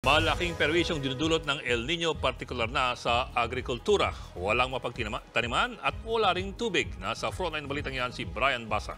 Malaking perwisyong dinudulot ng El Nino, partikular na sa agrikultura. Walang mapagtaniman at wala ring tubig. Nasa frontline balitang yan si Brian Basa.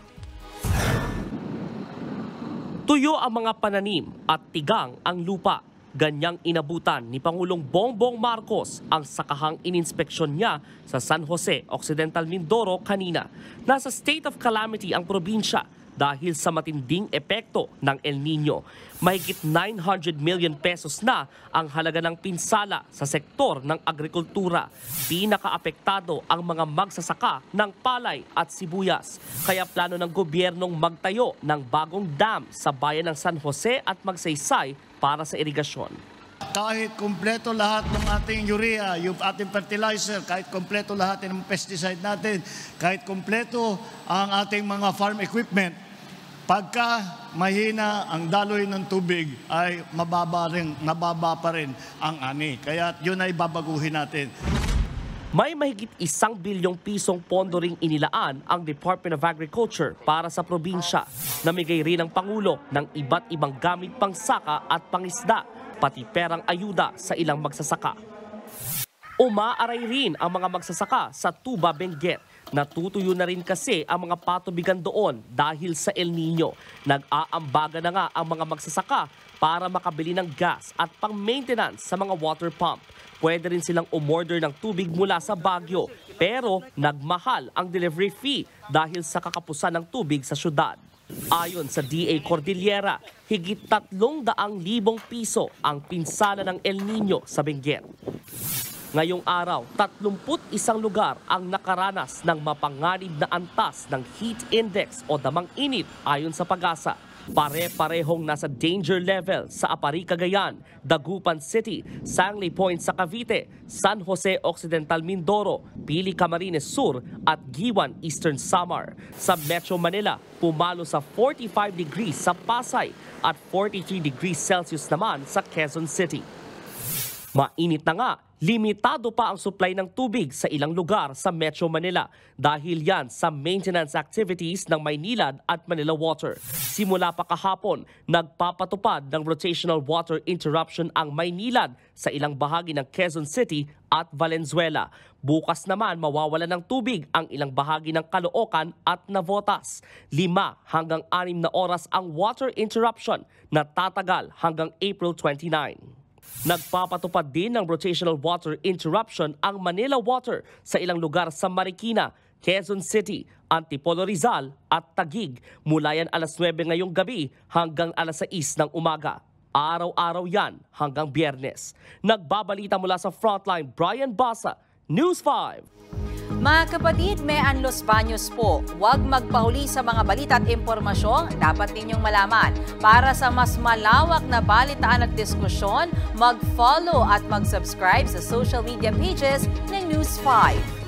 Tuyo ang mga pananim at tigang ang lupa. Ganyang inabutan ni Pangulong Bongbong Marcos ang sakahang ininspeksyon niya sa San Jose, Occidental Mindoro kanina. Nasa state of calamity ang probinsya dahil sa matinding epekto ng El Nino. Mahigit 900 million pesos na ang halaga ng pinsala sa sektor ng agrikultura. Pinakaapektado ang mga magsasaka ng palay at sibuyas. Kaya plano ng gobyernong magtayo ng bagong dam sa bayan ng San Jose at Magsaysay para sa irigasyon. Kahit kumpleto lahat ng ating urea, yung ating fertilizer, kahit kumpleto lahat ng pesticide natin, kahit kumpleto ang ating mga farm equipment, pagka mahina ang daloy ng tubig ay mababa pa rin ang ani. Kaya yun ay babaguhin natin. May mahigit 1 bilyong pisong pondo ring inilaan ang Department of Agriculture para sa probinsya. Namigay rin ang Pangulo ng iba't ibang gamit pangsaka at pangisda, pati perang ayuda sa ilang magsasaka. Umaaray rin ang mga magsasaka sa Tuba, Benguet. Natutuyo na rin kasi ang mga patubigan doon dahil sa El Nino. Nag-aambaga na nga ang mga magsasaka para makabili ng gas at pang-maintenance sa mga water pump. Pwede rin silang umorder ng tubig mula sa Baguio, pero nagmahal ang delivery fee dahil sa kakapusan ng tubig sa syudad. Ayon sa DA Cordillera, higit 300,000 piso ang pinsala ng El Nino sa Benguet. Ngayong araw, 31 lugar ang nakaranas ng mapanganib na antas ng heat index o damang init ayon sa Pag-asa. Pare-parehong nasa danger level sa Apari, Cagayan, Dagupan City, Sangley Point sa Cavite, San Jose Occidental Mindoro, Pili Camarines Sur at Giwan Eastern Samar. Sa Metro Manila, pumalo sa 45 degrees sa Pasay at 43 degrees Celsius naman sa Quezon City. Mainit na nga, limitado pa ang supply ng tubig sa ilang lugar sa Metro Manila dahil yan sa maintenance activities ng Maynilad at Manila Water. Simula pa kahapon, nagpapatupad ng rotational water interruption ang Maynilad sa ilang bahagi ng Quezon City at Valenzuela. Bukas naman mawawala ng tubig ang ilang bahagi ng Caloocan at Navotas. 5 hanggang 6 na oras ang water interruption na tatagal hanggang April 29. Nagpapatupad din ng rotational water interruption ang Manila Water sa ilang lugar sa Marikina, Quezon City, Antipolo Rizal at Taguig. Mula yan alas 9 ngayong gabi hanggang alas 6 ng umaga. Araw-araw yan hanggang Biyernes. Nagbabalita mula sa Frontline, Brian Basa, News 5. Mga kapatid, may Los Baños po. Huwag magpahuli sa mga balita at impormasyong dapat ninyong malaman. Para sa mas malawak na balitaan at diskusyon, mag-follow at mag-subscribe sa social media pages ng News 5.